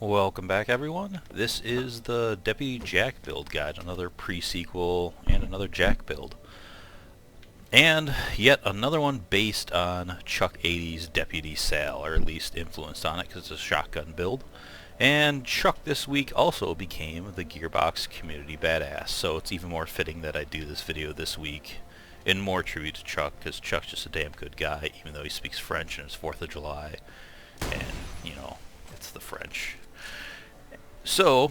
Welcome back, everyone. This is the Deputy Jack build guide, another pre-sequel and another Jack build. And yet another one based on Chuck 80's Deputy Sal, or at least influenced on it because it's a shotgun build. And Chuck this week also became the Gearbox community badass, so it's even more fitting that I do this video this week in more tribute to Chuck, because Chuck's just a damn good guy, even though he speaks French and it's 4th of July, and, you know, it's the French. So,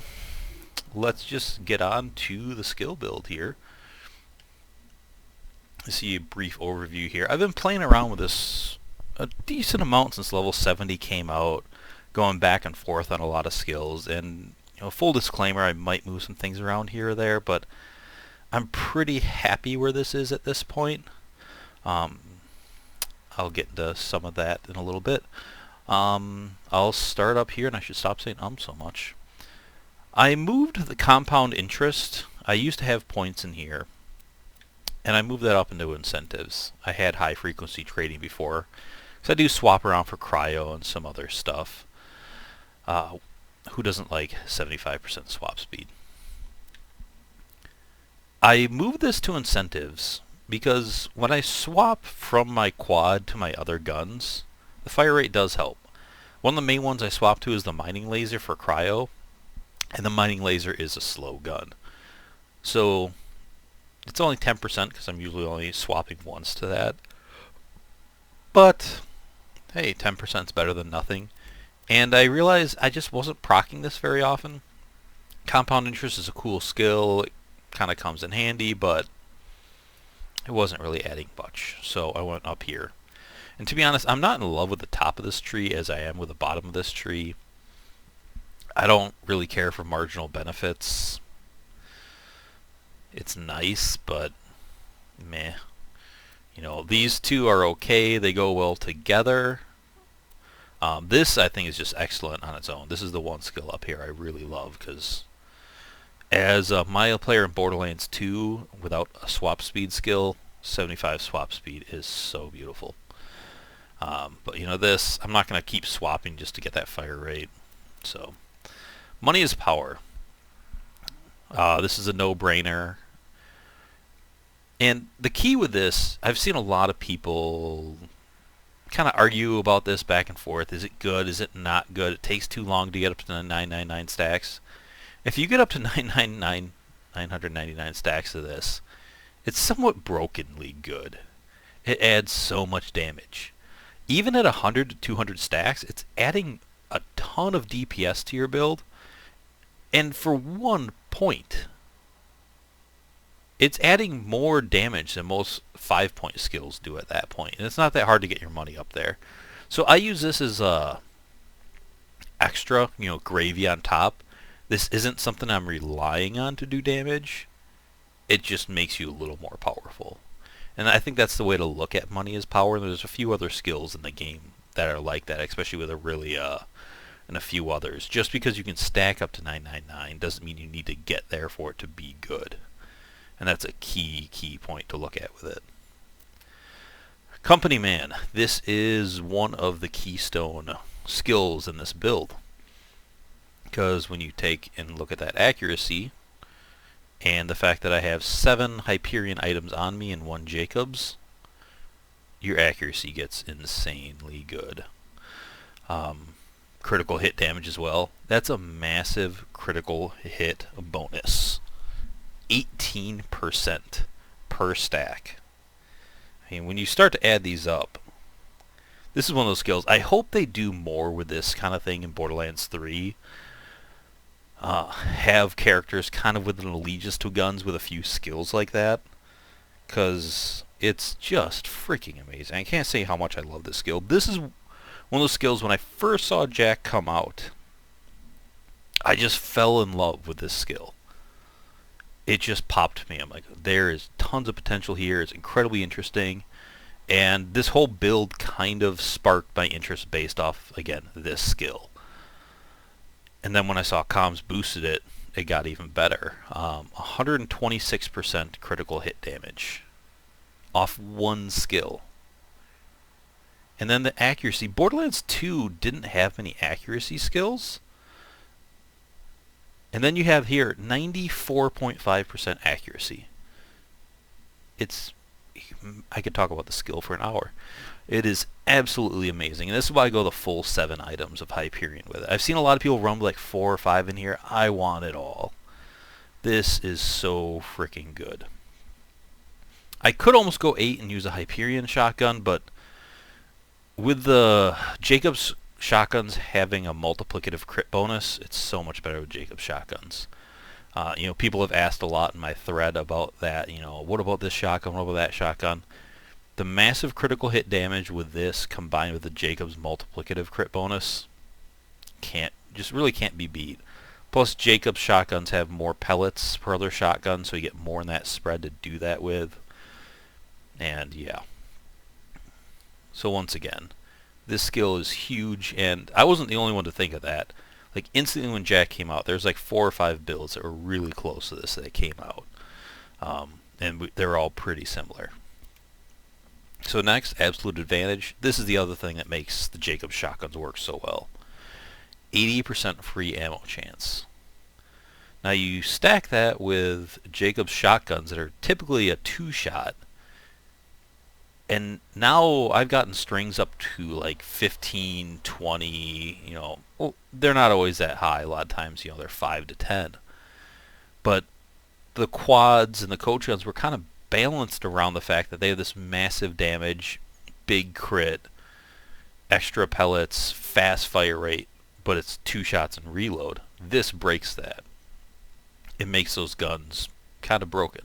let's just get on to the skill build here. See a brief overview here. I've been playing around with this a decent amount since level 70 came out, going back and forth on a lot of skills, and full disclaimer, I might move some things around here or there, but I'm pretty happy where this is at this point. I'll get into some of that in a little bit. I'll start up here, and I should stop saying so much. I moved the compound interest. I used to have points in here, and I moved that up into incentives. I had high frequency trading before, because I do swap around for cryo and some other stuff. Who doesn't like 75% swap speed? I moved this to incentives because when I swap from my quad to my other guns, the fire rate does help. One of the main ones I swap to is the mining laser for cryo, and the mining laser is a slow gun. So it's only 10% because I'm usually only swapping once to that. But hey, 10% is better than nothing. And I realized I just wasn't proccing this very often. Compound interest is a cool skill. It kind of comes in handy, but it wasn't really adding much. So I went up here. And to be honest, I'm not in love with the top of this tree as I am with the bottom of this tree. I don't really care for marginal benefits. It's nice, but meh. These two are okay. They go well together. This, I think, is just excellent on its own. This is the one skill up here I really love, because as a Maya player in Borderlands 2, without a swap speed skill, 75 swap speed is so beautiful. But this, I'm not going to keep swapping just to get that fire rate. So, money is power. This is a no-brainer. And the key with this, I've seen a lot of people kind of argue about this back and forth. Is it good? Is it not good? It takes too long to get up to the 999 stacks. If you get up to 999 stacks of this, it's somewhat brokenly good. It adds so much damage. Even at 100 to 200 stacks, it's adding a ton of DPS to your build. And for 1 point, it's adding more damage than most 5-point skills do at that point. And it's not that hard to get your money up there. So I use this as extra, gravy on top. This isn't something I'm relying on to do damage. It just makes you a little more powerful. And I think that's the way to look at money as power. There's a few other skills in the game that are like that, especially with Aurelia and a few others. Just because you can stack up to 999 doesn't mean you need to get there for it to be good. And that's a key point to look at with it. Company Man. This is one of the keystone skills in this build. Because when you take and look at that accuracy, and the fact that I have 7 Hyperion items on me and 1 Jakobs, your accuracy gets insanely good. Critical hit damage as well. That's a massive critical hit bonus. 18% per stack. I mean, when you start to add these up, this is one of those skills. I hope they do more with this kind of thing in Borderlands 3. Have characters kind of with an allegiance to guns with a few skills like that, because it's just freaking amazing. I can't say how much I love this skill. This is one of those skills, when I first saw Jack come out, I just fell in love with this skill. It just popped me. I'm like, there is tons of potential here. It's incredibly interesting. And this whole build kind of sparked my interest based off, again, this skill. And then when I saw comms boosted it, it got even better. 126% critical hit damage off one skill. And then the accuracy. Borderlands 2 didn't have many accuracy skills. And then you have here 94.5% accuracy. I could talk about the skill for an hour. It is absolutely amazing. And this is why I go the full 7 items of Hyperion with it. I've seen a lot of people run like 4 or 5 in here. I want it all. This is so freaking good. I could almost go 8 and use a Hyperion shotgun, but with the Jakobs shotguns having a multiplicative crit bonus, it's so much better with Jakobs shotguns. People have asked a lot in my thread about that. What about this shotgun? What about that shotgun? The massive critical hit damage with this combined with the Jakobs multiplicative crit bonus really can't be beat. Plus, Jakobs shotguns have more pellets per other shotgun, so you get more in that spread to do that with. And yeah. So once again, this skill is huge, and I wasn't the only one to think of that. Like, instantly when Jack came out, there's like 4 or 5 builds that were really close to this that came out. They're all pretty similar. So next, Absolute Advantage. This is the other thing that makes the Jakobs shotguns work so well. 80% free ammo chance. Now you stack that with Jakobs shotguns that are typically a 2-shot, and now I've gotten strings up to like 15, 20, well, they're not always that high. A lot of times, they're 5 to 10. But the quads and the coach guns were kind of balanced around the fact that they have this massive damage, big crit, extra pellets, fast fire rate, but it's 2 shots and reload. This breaks that. It makes those guns kind of broken.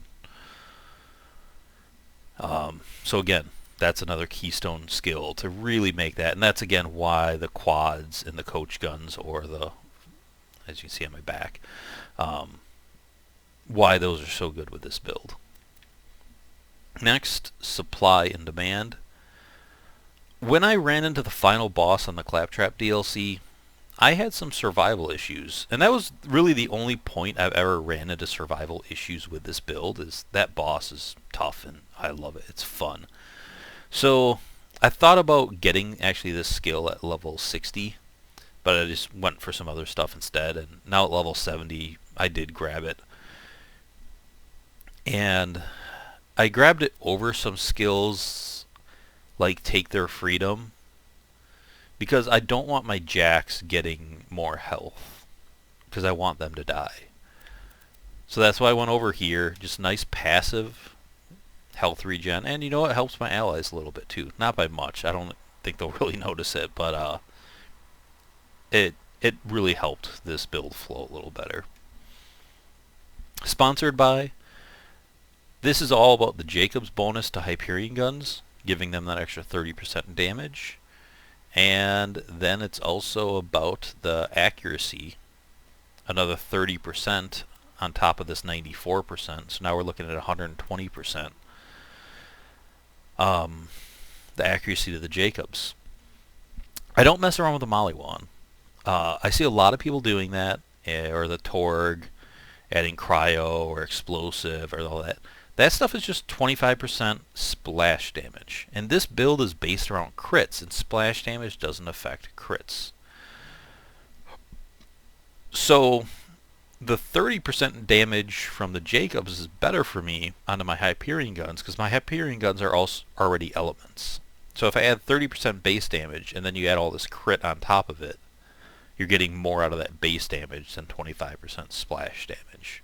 So again, that's another keystone skill to really make that, and that's again why the quads and the coach guns, or as you can see on my back, why those are so good with this build. Next, supply and demand. When I ran into the final boss on the Claptrap DLC, I had some survival issues, and that was really the only point I've ever ran into survival issues with this build. Is that boss is tough, and I love it. It's fun. So I thought about getting actually this skill at level 60, but I just went for some other stuff instead, and now at level 70 I did grab it. And I grabbed it over some skills like Take Their Freedom, because I don't want my jacks getting more health, because I want them to die. So that's why I went over here. Just nice passive health regen, and it helps my allies a little bit too. Not by much. I don't think they'll really notice it, but it really helped this build flow a little better. Sponsored by. This is all about the Jakobs bonus to Hyperion guns, giving them that extra 30% damage. And then it's also about the accuracy, another 30% on top of this 94%. So now we're looking at 120%. The accuracy to the Jakobs. I don't mess around with the Maliwan. I see a lot of people doing that, or the Torg, adding cryo or explosive or all that. That stuff is just 25% splash damage. And this build is based around crits, and splash damage doesn't affect crits. So the 30% damage from the Jakobs is better for me onto my Hyperion guns, because my Hyperion guns are also already elements. So if I add 30% base damage and then you add all this crit on top of it, you're getting more out of that base damage than 25% splash damage.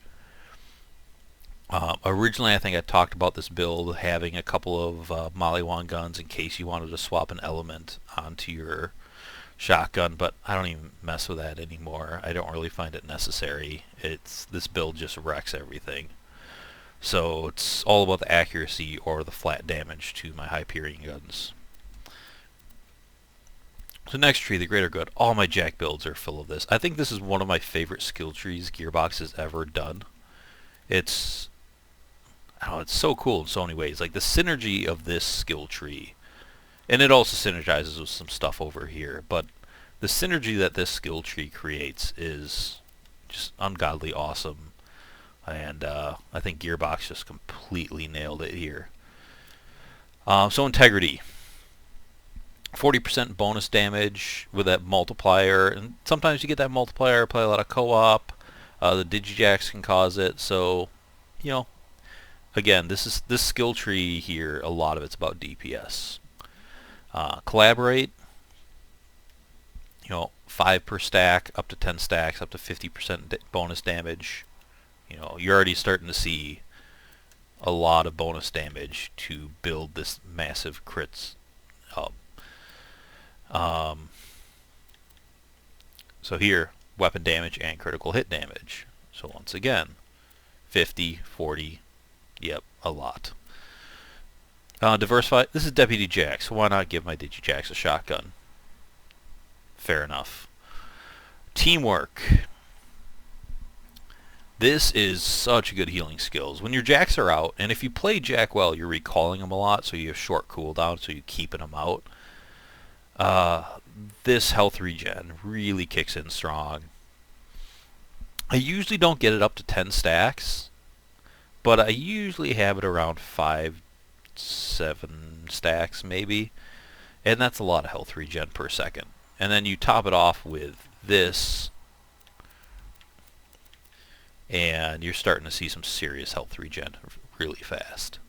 Originally, I think I talked about this build having a couple of Maliwan guns in case you wanted to swap an element onto your shotgun, but I don't even mess with that anymore. I don't really find it necessary. This build just wrecks everything. So it's all about the accuracy or the flat damage to my Hyperion guns. So next tree, the Greater Good. All my Jack builds are full of this. I think this is one of my favorite skill trees Gearbox has ever done. It's so cool in so many ways. Like the synergy of this skill tree, and it also synergizes with some stuff over here, but the synergy that this skill tree creates is just ungodly awesome. And I think Gearbox just completely nailed it here. So Integrity. 40% bonus damage with that multiplier, and sometimes you get that multiplier, play a lot of co-op. The Digijacks can cause it. So, you know, again, this skill tree here. A lot of it's about DPS. Collaborate. 5 per stack, up to 10 stacks, up to 50% bonus damage. You're already starting to see a lot of bonus damage to build this massive crits up. So here, weapon damage and critical hit damage. So once again, 50, 40, yep, a lot. Diversify. This is Deputy Jack, so why not give my Digijax a shotgun? Fair enough. Teamwork. This is such good healing skills. When your Jacks are out, and if you play Jack well, you're recalling them a lot, so you have short cooldown, so you're keeping them out. This health regen really kicks in strong. I usually don't get it up to 10 stacks, but I usually have it around 5, 7 stacks maybe, and that's a lot of health regen per second. And then you top it off with this, and you're starting to see some serious health regen really fast.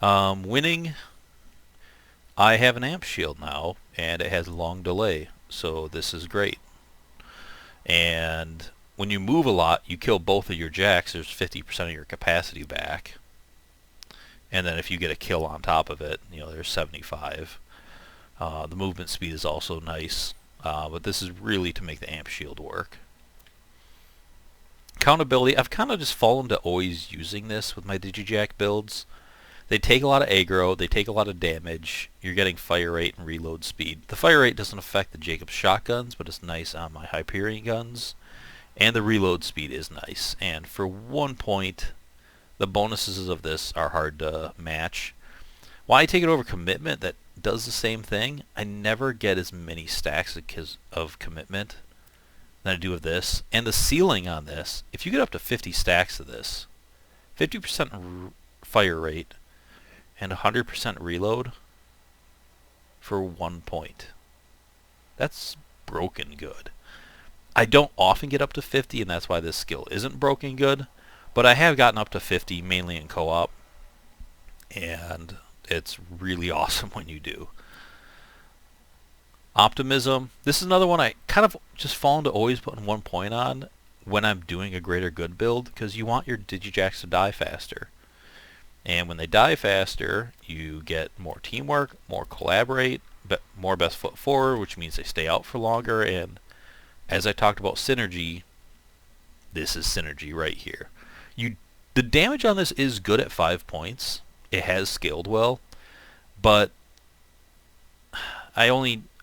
Winning, I have an amp shield now, and it has long delay, so this is great. And when you move a lot, you kill both of your Jacks, there's 50% of your capacity back. And then if you get a kill on top of it, there's 75. The movement speed is also nice, but this is really to make the amp shield work. Accountability, I've kind of just fallen to always using this with my Digijack builds. They take a lot of aggro, they take a lot of damage, you're getting fire rate and reload speed. The fire rate doesn't affect the Jakobs shotguns, but it's nice on my Hyperion guns. And the reload speed is nice. And for 1 point, the bonuses of this are hard to match. Why I take it over commitment that does the same thing, I never get as many stacks of commitment than I do of this. And the ceiling on this, if you get up to 50 stacks of this, 50% fire rate and 100% reload for 1 point. That's broken good. I don't often get up to 50, and that's why this skill isn't broken good, but I have gotten up to 50, mainly in co-op, and it's really awesome when you do. Optimism. This is another one I kind of just fallen to always putting 1 point on when I'm doing a greater good build, because you want your Digijacks to die faster. And when they die faster, you get more teamwork, more collaborate, but more best foot forward, which means they stay out for longer. And as I talked about synergy, this is synergy right here. The damage on this is good at 5 points. It has scaled well, but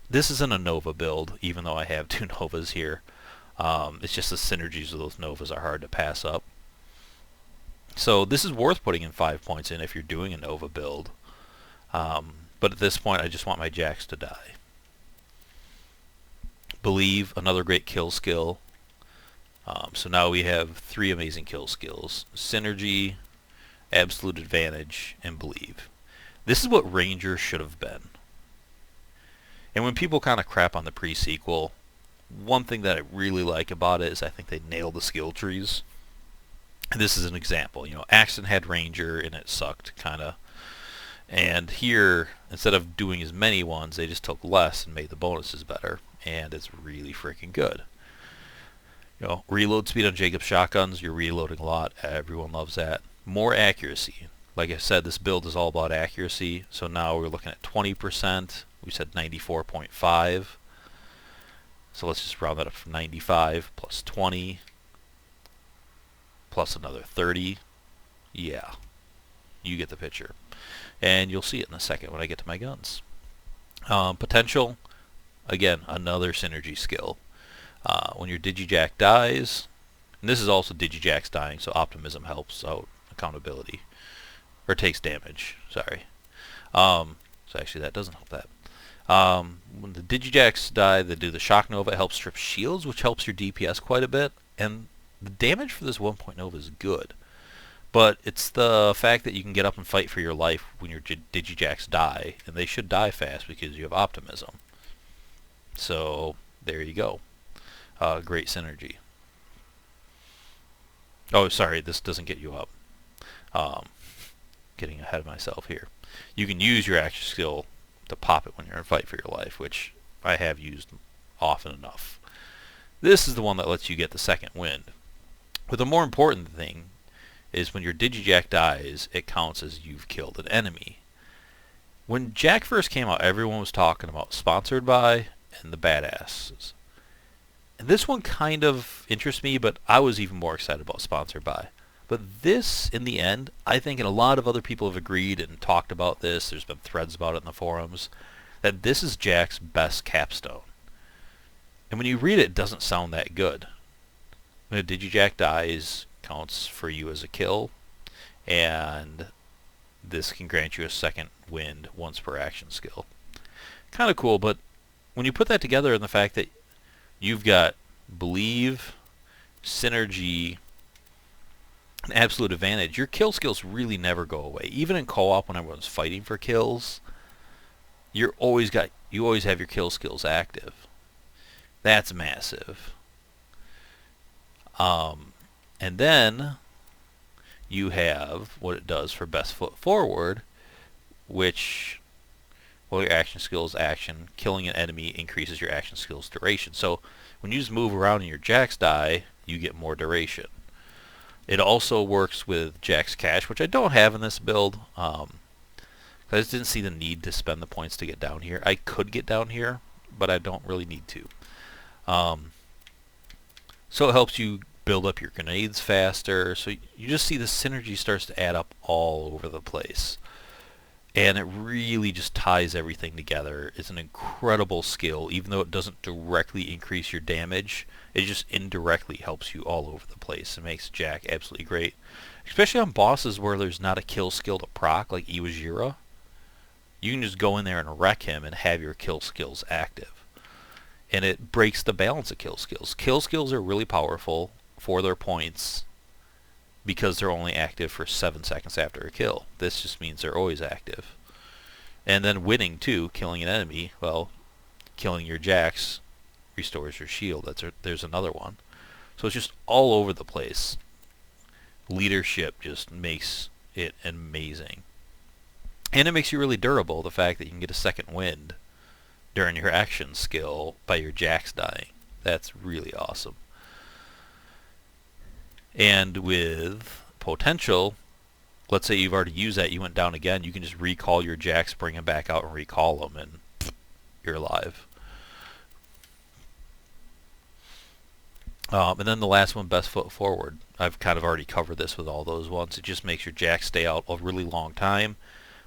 this isn't a Nova build, even though I have 2 Novas here. It's just the synergies of those Novas are hard to pass up. So this is worth putting in 5 points in if you're doing a Nova build. But at this point, I just want my Jacks to die. Believe, another great kill skill. So now we have 3 amazing kill skills. Synergy, Absolute Advantage, and Believe. This is what Ranger should have been. And when people kind of crap on the pre-sequel, one thing that I really like about it is I think they nailed the skill trees. And this is an example. Axton had Ranger and it sucked, kind of. And here, instead of doing as many ones, they just took less and made the bonuses better. And it's really freaking good. Reload speed on Jakobs shotguns, you're reloading a lot. Everyone loves that. More accuracy. Like I said, this build is all about accuracy. So now we're looking at 20%. We said 94.5. So let's just round that up from 95 plus 20 plus another 30. Yeah, you get the picture. And you'll see it in a second when I get to my guns. Potential, again, another synergy skill. When your Digijack dies, and this is also Digijack's dying, so optimism helps out accountability. Or takes damage, sorry. So actually that doesn't help that. When the Digijacks die, they do the Shock Nova. It helps strip shields, which helps your DPS quite a bit. And the damage for this 1 Nova is good. But it's the fact that you can get up and fight for your life when your Digijacks die. And they should die fast because you have optimism. So, there you go. great synergy. Oh, sorry, this doesn't get you up. Getting ahead of myself here. You can use your action skill to pop it when you're in fight for your life, which I have used often enough. This is the one that lets you get the second wind. But the more important thing is when your Digijack dies, it counts as you've killed an enemy. When Jack first came out, everyone was talking about sponsored by and the badasses. And this one kind of interests me, but I was even more excited about sponsored by. But this, in the end, I think, and a lot of other people have agreed and talked about this, there's been threads about it in the forums, that this is Jack's best capstone. And when you read it, it doesn't sound that good. When a Digijack dies, counts for you as a kill, and this can grant you a second wind once per action skill. Kind of cool, but when you put that together and the fact that you've got believe, synergy, an absolute advantage, your kill skills really never go away. Even in co-op when everyone's fighting for kills, you always have your kill skills active. That's massive. And then you have what it does for best foot forward, which, well, your action skills action, killing an enemy increases your action skills duration. So when you just move around in your Jack's die, you get more duration. It also works with Jack's Cash, which I don't have in this build. I just didn't see the need to spend the points to get down here. I could get down here, but I don't really need to. So it helps you build up your grenades faster. So you just see the synergy starts to add up all over the place. And it really just ties everything together. It's an incredible skill, even though it doesn't directly increase your damage. It just indirectly helps you all over the place. It makes Jack absolutely great. Especially on bosses where there's not a kill skill to proc, like Iwajira. You can just go in there and wreck him and have your kill skills active. And it breaks the balance of kill skills. Kill skills are really powerful for their points because they're only active for 7 seconds after a kill. This just means they're always active. And then winning too, killing an enemy, well, killing your Jacks restores your shield. There's another one. So it's just all over the place. Leadership just makes it amazing. And it makes you really durable, the fact that you can get a second wind during your action skill by your Jacks dying. That's really awesome. And with potential, let's say you've already used that, you went down again, you can just recall your Jacks, bring them back out and recall them, and you're alive. And then the last one, best foot forward. I've kind of already covered this with all those ones. It just makes your Jacks stay out a really long time,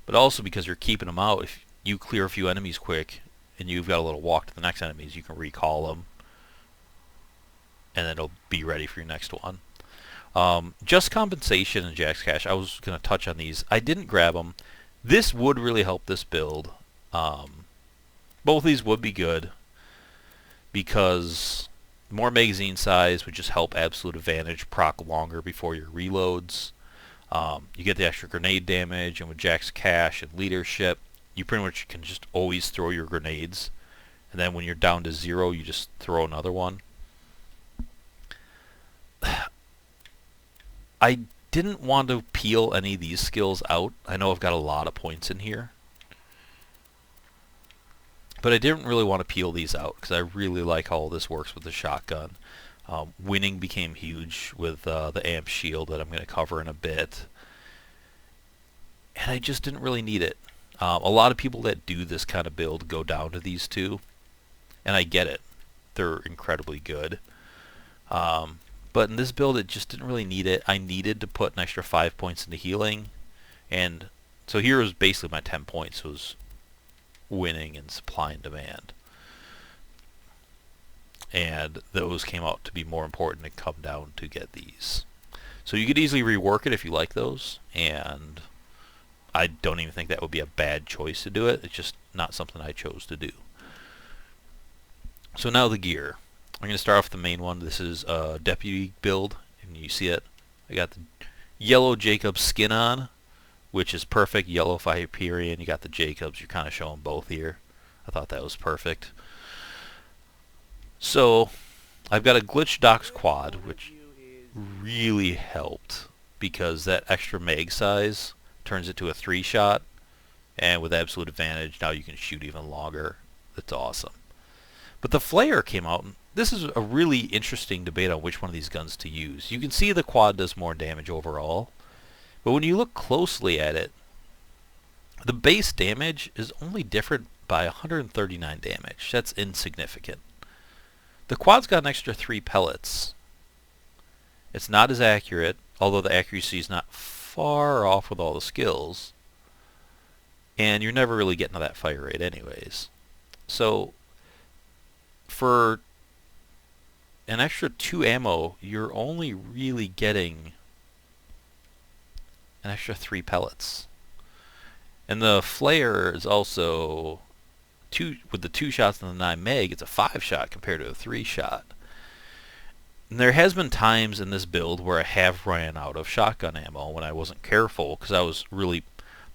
but also because you're keeping them out, if you clear a few enemies quick and you've got a little walk to the next enemies, you can recall them, and then it'll be ready for your next one. Just compensation and Jack's Cash, I was going to touch on these. I didn't grab them. This would really help this build. Both of these would be good because more magazine size would just help absolute advantage proc longer before your reloads. You get the extra grenade damage, and with Jack's Cash and leadership, you pretty much can just always throw your grenades. And then when you're down to 0, you just throw another one. I didn't want to peel any of these skills out. I know I've got a lot of points in here. But I didn't really want to peel these out because I really like how all this works with the shotgun. Winning became huge with the amp shield that I'm going to cover in a bit. And I just didn't really need it. A lot of people that do this kind of build go down to these two. And I get it. They're incredibly good. But in this build, it just didn't really need it. I needed to put an extra 5 points into healing. And so here was basically my 10 points was winning and supply and demand. And those came out to be more important and come down to get these. So you could easily rework it if you like those. And I don't even think that would be a bad choice to do it. It's just not something I chose to do. So now the gear. I'm going to start off with the main one. This is a Deputy Build, and you see it. I got the yellow Jakobs skin on, which is perfect. Yellow Hyperion. You got the Jakobs. You're kind of showing both here. I thought that was perfect. So I've got a glitch docks quad, which really helped because that extra mag size turns it to a 3-shot, and with absolute advantage, now you can shoot even longer. It's awesome. But the flare came out, and this is a really interesting debate on which one of these guns to use. You can see the quad does more damage overall, but when you look closely at it, the base damage is only different by 139 damage. That's insignificant. The quad's got an extra 3 pellets. It's not as accurate, although the accuracy is not far off with all the skills. And you're never really getting to that fire rate anyways. So, for an extra 2 ammo, you're only really getting an extra 3 pellets. And the flare is also with the 2 shots and the 9 mag, it's a 5-shot compared to a 3-shot. And there has been times in this build where I have ran out of shotgun ammo when I wasn't careful, because I was really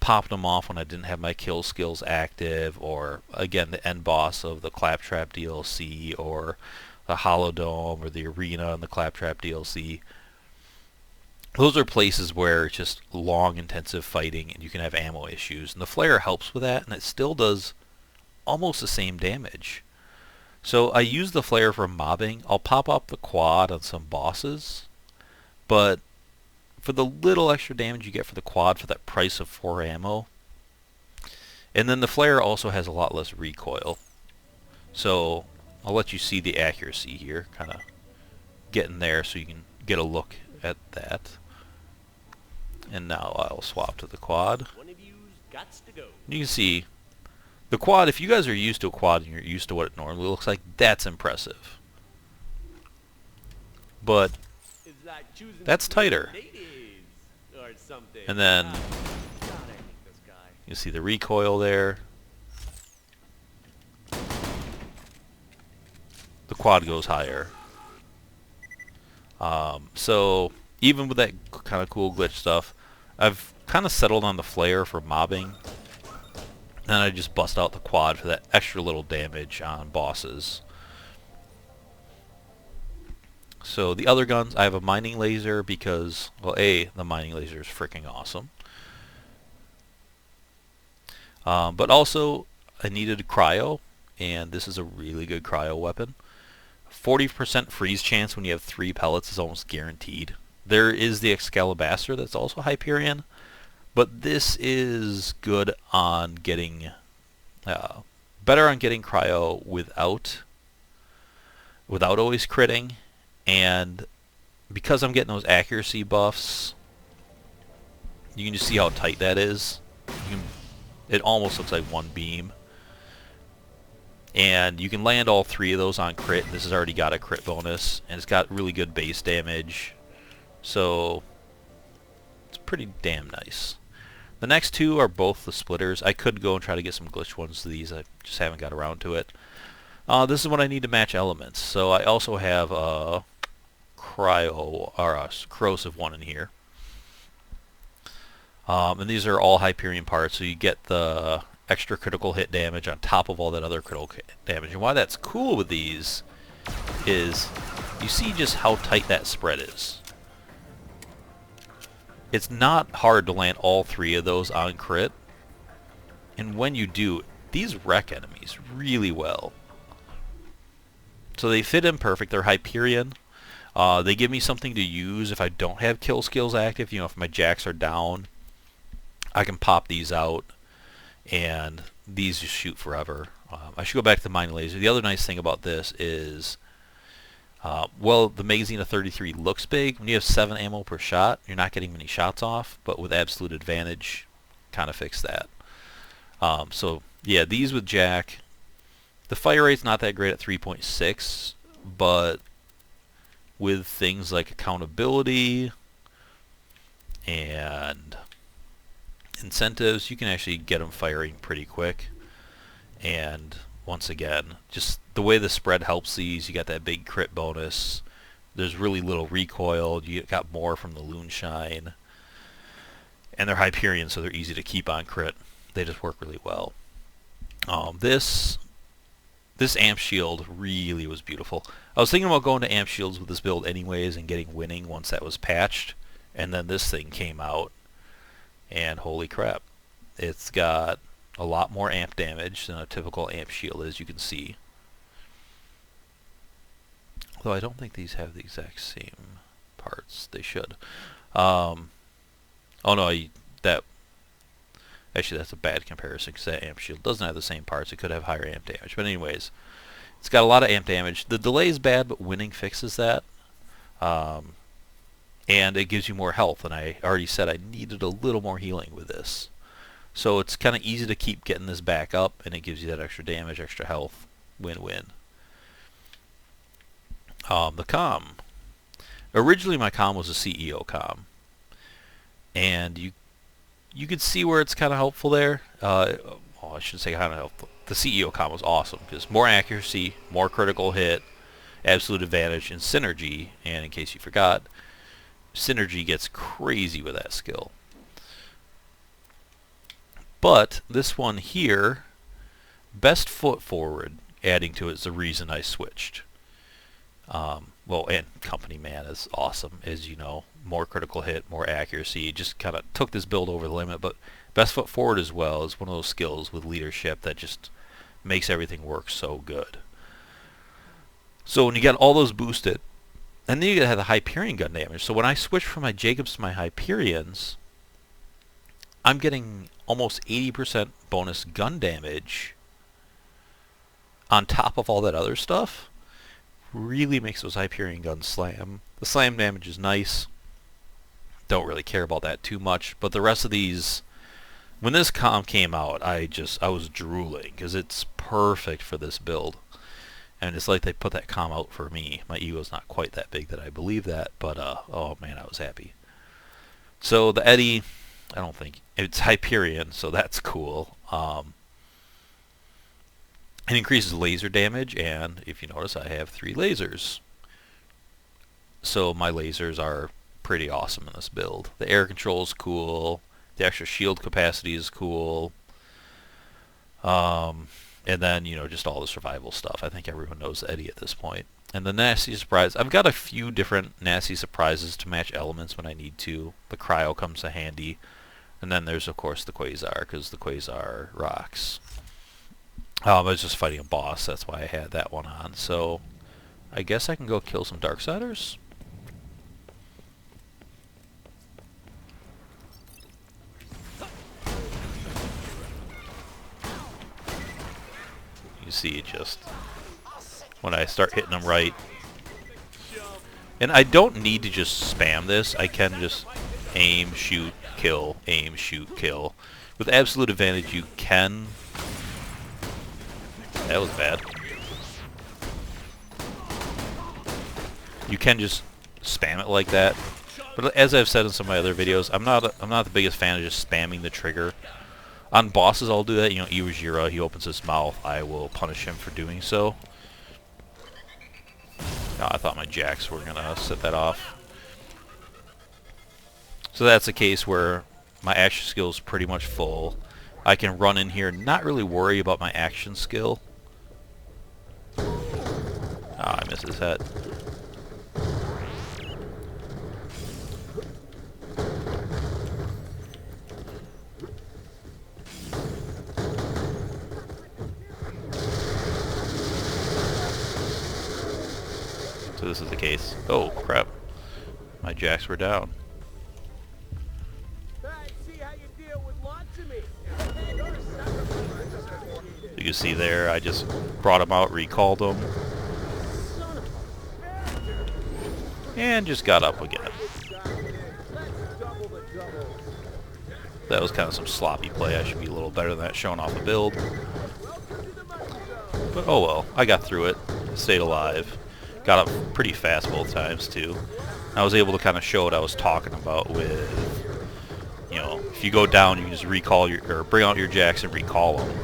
popping them off when I didn't have my kill skills active, or again the end boss of the Claptrap DLC, or the Hollow Dome, or the Arena and the Claptrap DLC. Those are places where it's just long, intensive fighting and you can have ammo issues. And the flare helps with that, and it still does almost the same damage. So I use the flare for mobbing. I'll pop up the quad on some bosses, but for the little extra damage you get for the quad for that price of 4 ammo. And then the flare also has a lot less recoil. So I'll let you see the accuracy here, kind of getting there so you can get a look at that. And now I'll swap to the quad. You can see the quad, if you guys are used to a quad and you're used to what it normally looks like, that's impressive. But that's tighter. And then you see the recoil there. The quad goes higher. So even with that kind of cool glitch stuff, I've kind of settled on the flare for mobbing. And I just bust out the quad for that extra little damage on bosses. So the other guns, I have a mining laser because, well, the mining laser is freaking awesome. But also, I needed cryo, and this is a really good cryo weapon. 40% freeze chance when you have 3 pellets is almost guaranteed. There is the Excalibur that's also Hyperion, but this is good on getting, better on getting cryo without always critting, and because I'm getting those accuracy buffs, you can just see how tight that is. It almost looks like one beam. And you can land all 3 of those on crit. This has already got a crit bonus, and it's got really good base damage. So it's pretty damn nice. The next 2 are both the splitters. I could go and try to get some glitch ones to these. I just haven't got around to it. This is what I need to match elements. So I also have a cryo or a corrosive one in here. And these are all Hyperion parts, so you get the extra critical hit damage on top of all that other critical hit damage. And why that's cool with these is you see just how tight that spread is. It's not hard to land all 3 of those on crit, and when you do, these wreck enemies really well. So they fit in perfect. They're Hyperion. They give me something to use if I don't have kill skills active. You know, if my jacks are down, I can pop these out, and these just shoot forever. I should go back to the mining laser. The other nice thing about this is, well, the magazine of 33 looks big. When you have 7 ammo per shot, you're not getting many shots off, but with absolute advantage, kind of fix that. So, yeah, these with Jack, the fire rate's not that great at 3.6, but with things like accountability and incentives, you can actually get them firing pretty quick. And once again, just the way the spread helps these, you got that big crit bonus. There's really little recoil. You got more from the Loonshine. And they're Hyperion, so they're easy to keep on crit. They just work really well. This this amp shield really was beautiful. I was thinking about going to amp shields with this build anyways and getting winning once that was patched, and then this thing came out, and holy crap, it's got a lot more amp damage than a typical amp shield, as you can see. Though I don't think these have the exact same parts. They should. Oh no, that actually that's a bad comparison because that amp shield doesn't have the same parts. It could have higher amp damage, but anyways, it's got a lot of amp damage. The delay is bad, but winning fixes that, and it gives you more health. And I already said I needed a little more healing with this, so it's kind of easy to keep getting this back up, and it gives you that extra damage, extra health. Win-win. The comm. Originally my comm was a CEO comm, and you could see where it's kind of helpful there. Well, I shouldn't say kind of helpful. The CEO comm was awesome because more accuracy, more critical hit, absolute advantage, and synergy. And in case you forgot, synergy gets crazy with that skill. But this one here, best foot forward, adding to it is the reason I switched. Well, and Company Man is awesome, as you know. More critical hit, more accuracy. Just kind of took this build over the limit, but best foot forward as well is one of those skills with leadership that just makes everything work so good. So when you get all those boosted, and then you have the Hyperion gun damage. So when I switch from my Jakobs to my Hyperions, I'm getting almost 80% bonus gun damage on top of all that other stuff. Really makes those Hyperion guns slam. The slam damage is nice. Don't really care about that too much. But the rest of these, when this comm came out, I was drooling because it's perfect for this build. And it's like they put that comm out for me. My ego's not quite that big that I believe that, but oh man, I was happy. So the Eddie, I don't think it's Hyperion, so that's cool. It increases laser damage, and if you notice, I have 3 lasers. So my lasers are pretty awesome in this build. The air control is cool. The extra shield capacity is cool. And then, you know, just all the survival stuff. I think everyone knows Eddie at this point. And the nasty surprise, I've got a few different nasty surprises to match elements when I need to. The cryo comes in handy. And then there's, of course, the quasar, because the quasar rocks. I was just fighting a boss, that's why I had that one on. So, I guess I can go kill some Darksiders. You see, just when I start hitting them right. And I don't need to just spam this. I can just aim, shoot, kill, aim, shoot, kill. With absolute advantage, you can... That was bad. You can just spam it like that. But as I've said in some of my other videos, I'm not the biggest fan of just spamming the trigger. On bosses, I'll do that. You know, Iwajira, he opens his mouth, I will punish him for doing so. Oh, I thought my jacks were gonna set that off. So that's a case where my action skill is pretty much full. I can run in here and not really worry about my action skill. Ah, I missed his head. So this is the case. Oh, crap. My jacks were down. You can see there, I just brought him out, recalled him, and just got up again. That was kind of some sloppy play. I should be a little better than that, showing off the build. But oh well, I got through it, stayed alive, got up pretty fast both times too. I was able to kind of show what I was talking about with, you know, if you go down, you can just recall your, or bring out your jacks and recall them.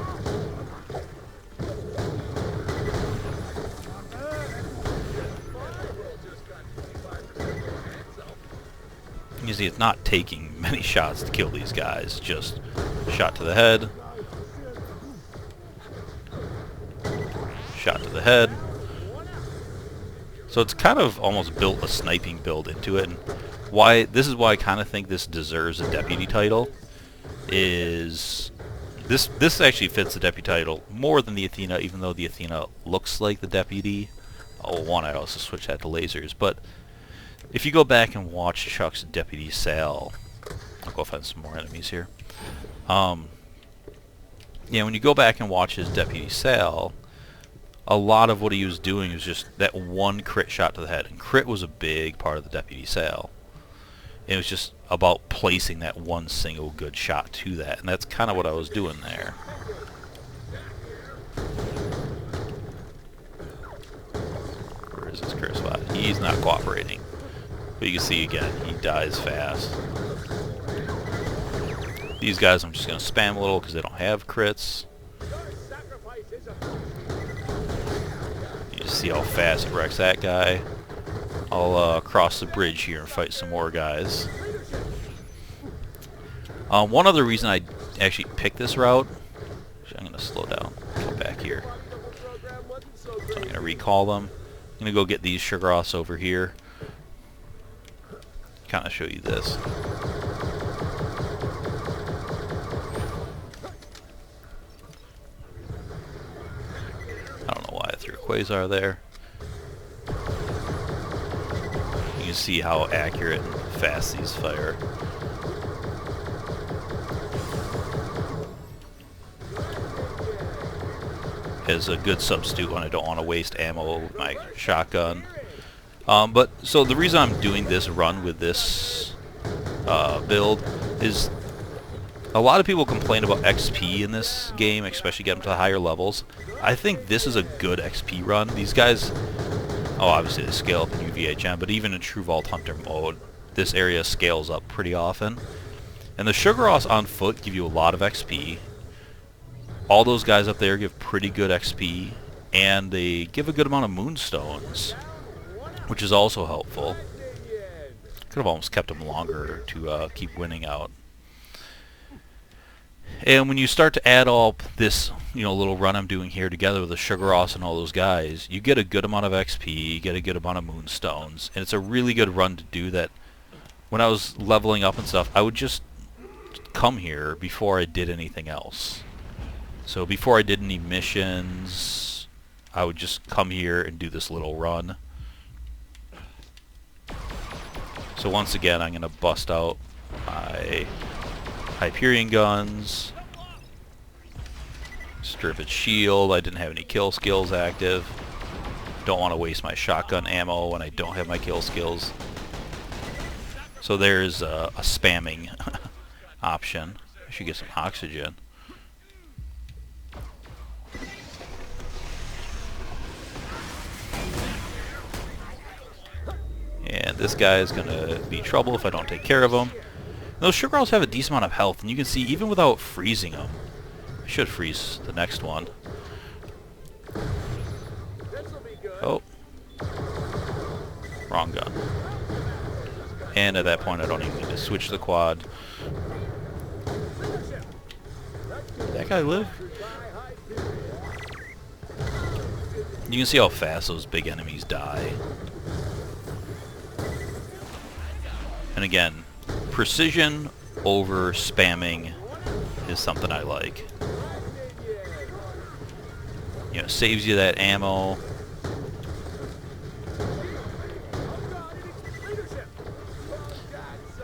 You see, it's not taking many shots to kill these guys. Just shot to the head, shot the head. So it's kind of almost built a sniping build into it. And this is why I kind of think this deserves a deputy title. Is this actually fits the deputy title more than the Athena, even though the Athena looks like the deputy. Oh, one, I'd also switch that to lasers. But if you go back and watch Chuck's Deputy Sal, I'll go find some more enemies here. Yeah, when you go back and watch his Deputy Sal, a lot of what he was doing was just that one crit shot to the head. And crit was a big part of the Deputy Sal. It was just about placing that one single good shot to that. And that's kind of what I was doing there. Where is his crit spot? He's not cooperating. But you can see again, he dies fast. These guys I'm just going to spam a little because they don't have crits. You see how fast it wrecks that guy. I'll cross the bridge here and fight some more guys. One other reason I actually picked this route, I'm going to slow down, come back here. So I'm going to recall them. I'm going to go get these sugar offs over here. Kind of show you this. I don't know why I threw a quasar there. You can see how accurate and fast these fire. As a good substitute when I don't want to waste ammo with my shotgun. So the reason I'm doing this run with this build is a lot of people complain about XP in this game, especially getting to the higher levels. I think this is a good XP run. These guys, oh, obviously they scale up in UVHM, but even in True Vault Hunter mode, this area scales up pretty often. And the sugar offs on foot give you a lot of XP. All those guys up there give pretty good XP, and they give a good amount of moonstones, which is also helpful. Could have almost kept them longer to keep winning out. And when you start to add all this, little run I'm doing here together with the sugar offs and all those guys, you get a good amount of XP, you get a good amount of moonstones, and it's a really good run to do that. When I was leveling up and stuff, I would just come here before I did anything else. So before I did any missions, I would just come here and do this little run. So once again, I'm going to bust out my Hyperion guns, strip its shield. I didn't have any kill skills active. Don't want to waste my shotgun ammo when I don't have my kill skills. So there's a spamming option. I should get some oxygen. And this guy is going to be trouble if I don't take care of him. Those sugar offs have a decent amount of health, and you can see even without freezing them. I should freeze the next one. Oh. Wrong gun. And at that point I don't even need to switch the quad. Did that guy live? You can see how fast those big enemies die. And again, precision over spamming is something I like. Saves you that ammo.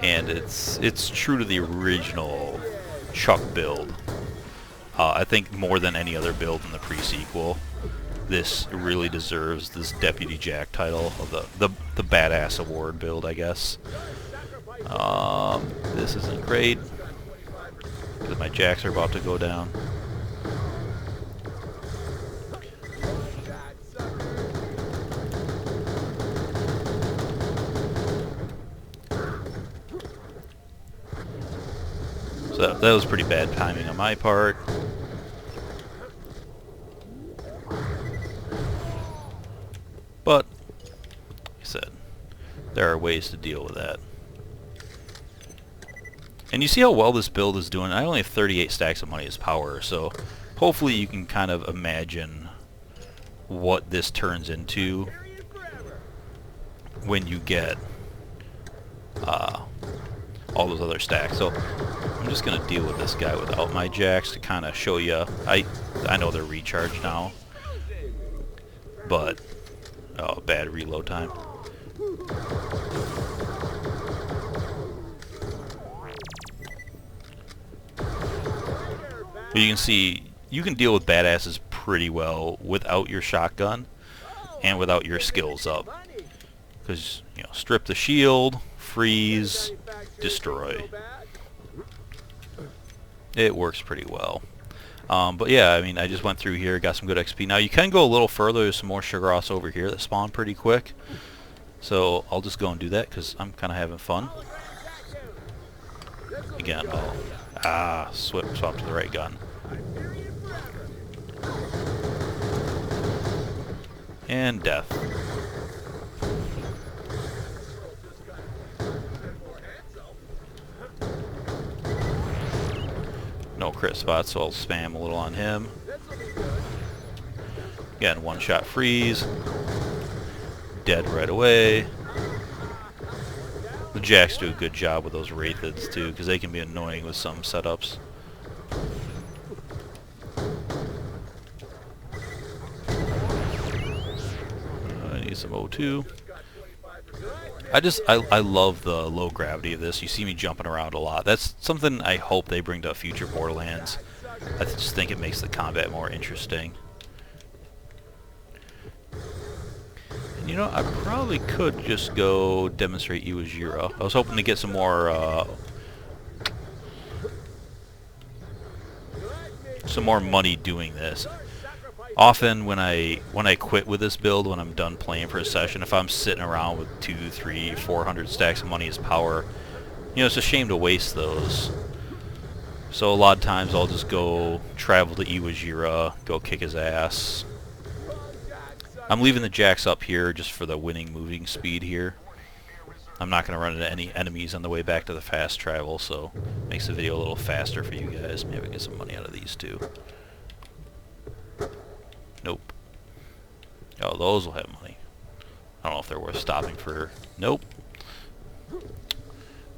And it's true to the original Chuck build. I think more than any other build in the pre-sequel, this really deserves this Deputy Jack title of the badass award build, I guess. This isn't great because my jacks are about to go down. So that was pretty bad timing on my part. But, like I said, there are ways to deal with that. And you see how well this build is doing. I only have 38 stacks of money as power, so hopefully you can kind of imagine what this turns into when you get all those other stacks. So I'm just gonna deal with this guy without my jacks to kind of show you. I know they're recharged now, but oh, bad reload time. But you can see you can deal with badasses pretty well without your shotgun and without your skills up, because you know, strip the shield, freeze, destroy. It works pretty well. But yeah, I mean, I just went through here, got some good XP. Now you can go a little further. There's some more sugar ross over here that spawn pretty quick. So I'll just go and do that because I'm kind of having fun. Again, I'll swap to the right gun. And death. No crit spots, so I'll spam a little on him. Again, one shot freeze. Dead right away. The jacks do a good job with those wraithids too, because they can be annoying with some setups. I need some O2. I love the low gravity of this. You see me jumping around a lot. That's something I hope they bring to future Borderlands. I just think it makes the combat more interesting. And you know, I probably could just go demonstrate Iwajiro. I was hoping to get some more money doing this. Often when I quit with this build, when I'm done playing for a session, if I'm sitting around with 200, 300, 400 stacks of money as power, you know, it's a shame to waste those. So a lot of times I'll just go travel to Iwajiro, go kick his ass. I'm leaving the jacks up here just for the winning moving speed here. I'm not going to run into any enemies on the way back to the fast travel, so it makes the video a little faster for you guys. Maybe I can get some money out of these too. Nope. Oh, those will have money. I don't know if they're worth stopping for. Nope.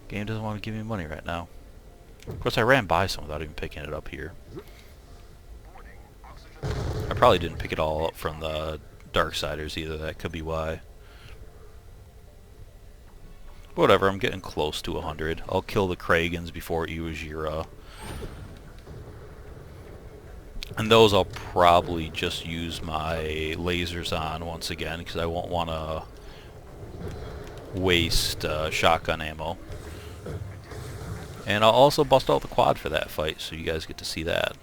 Game doesn't want to give me money right now. Of course, I ran by some without even picking it up here. I probably didn't pick it all up from the Darksiders either. That could be why. Whatever, I'm getting close to 100. I'll kill the Kragans before Iwajiro. And those I'll probably just use my lasers on once again, because I won't want to waste shotgun ammo. And I'll also bust out the quad for that fight, so you guys get to see that.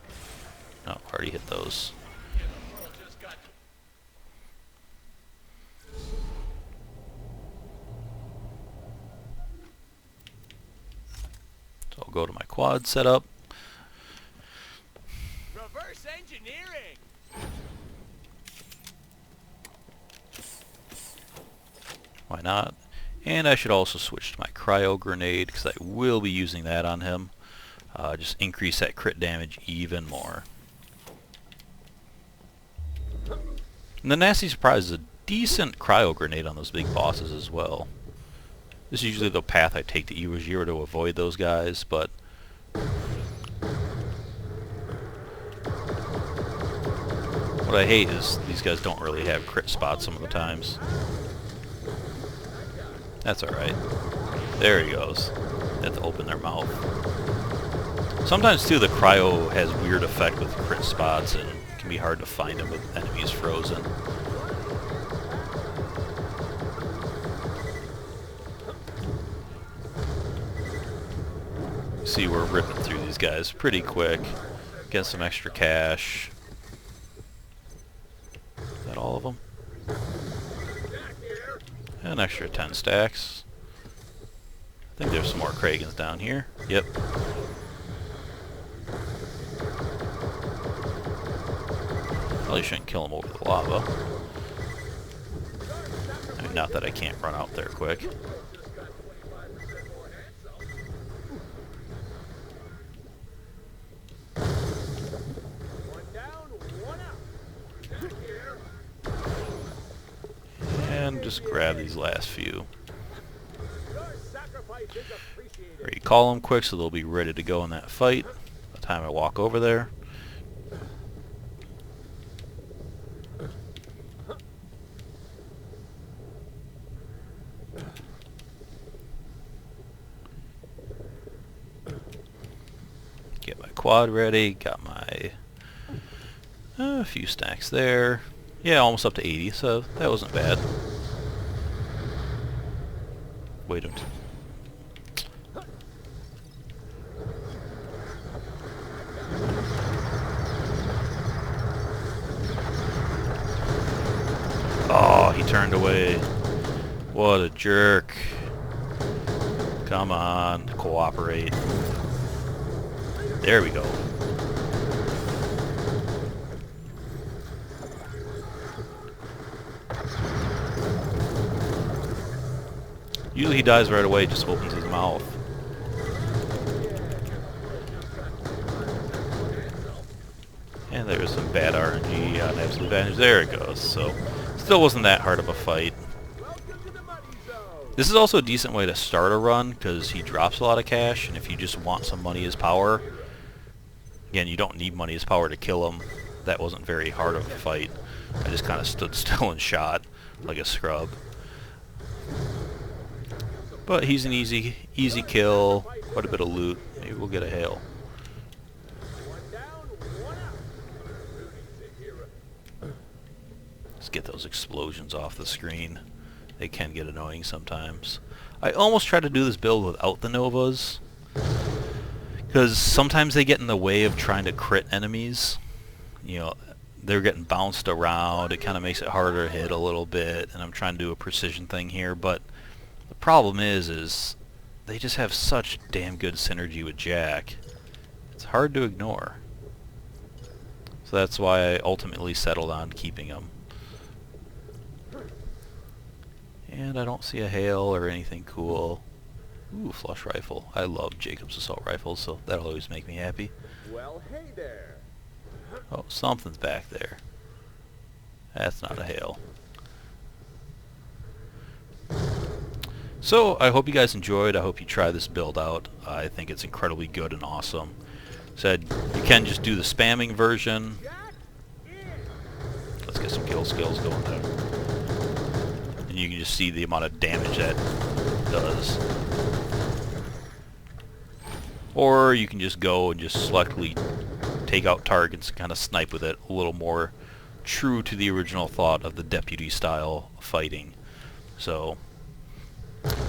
Oh, already hit those. So I'll go to my quad setup. Reverse engineering. Why not? And I should also switch to my cryo grenade, because I will be using that on him. Just increase that crit damage even more. And the nasty surprise is a decent cryo grenade on those big bosses as well. This is usually the path I take to Iwajiro to avoid those guys, but what I hate is these guys don't really have crit spots some of the times. That's alright. There he goes. They have to open their mouth. Sometimes too the cryo has weird effect with crit spots, and it can be hard to find them with enemies frozen. See, we're ripping through these guys pretty quick. Get some extra cash. Is that all of them? An extra 10 stacks. I think there's some more Kragans down here. Yep. Probably shouldn't kill them over the lava. I mean, not that I can't run out there quick. just grab these last few. Your sacrifice is appreciated. Recall them quick so they'll be ready to go in that fight by the time I walk over there. Get my quad ready, got my a few stacks there. Yeah, almost up to 80, so that wasn't bad. Wait a minute. Oh, he turned away. What a jerk. Come on, cooperate. There we go. Usually he dies right away, just opens his mouth. And there's some bad RNG on absolute advantage. There it goes. So, still wasn't that hard of a fight. This is also a decent way to start a run, because he drops a lot of cash, and if you just want some money as power, again, you don't need money as power to kill him. That wasn't very hard of a fight. I just kind of stood still and shot like a scrub. But he's an easy kill, quite a bit of loot. Maybe we'll get a hail. Let's get those explosions off the screen. They can get annoying sometimes. I almost tried to do this build without the Novas, because sometimes they get in the way of trying to crit enemies. You know, they're getting bounced around. It kind of makes it harder to hit a little bit, and I'm trying to do a precision thing here, but the problem is they just have such damn good synergy with Jack. It's hard to ignore. So that's why I ultimately settled on keeping him. And I don't see a hail or anything cool. Ooh, flush rifle. I love Jakobs assault rifles, so that'll always make me happy. Well, hey there. Oh, something's back there. That's not a hail. So, I hope you guys enjoyed. I hope you try this build out. I think it's incredibly good and awesome. Said you can just do the spamming version. Let's get some kill skills going there. And you can just see the amount of damage that does. Or you can just go and just selectively take out targets and kind of snipe with it, a little more true to the original thought of the deputy style fighting. So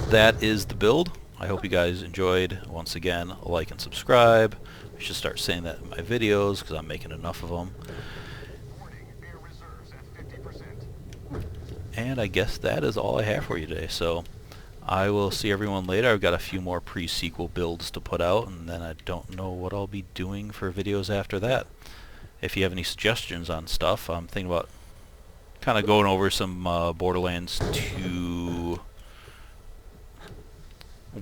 that is the build. I hope you guys enjoyed. Once again, like and subscribe. I should start saying that in my videos because I'm making enough of them. And I guess that is all I have for you today. So I will see everyone later. I've got a few more pre-sequel builds to put out, and then I don't know what I'll be doing for videos after that. If you have any suggestions on stuff, I'm thinking about kind of going over some Borderlands 2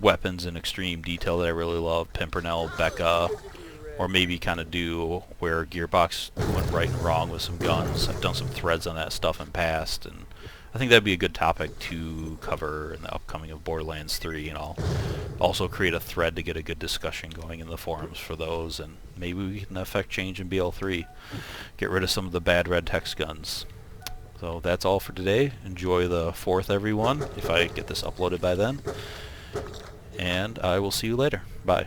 weapons in extreme detail that I really love. Pimpernel, Becca, or maybe kind of do where Gearbox went right and wrong with some guns. I've done some threads on that stuff in past, and I think that'd be a good topic to cover in the upcoming of Borderlands 3, and I'll also create a thread to get a good discussion going in the forums for those, and maybe we can affect change in BL3. Get rid of some of the bad red text guns. So that's all for today. Enjoy the 4th, everyone, if I get this uploaded by then. And I will see you later. Bye.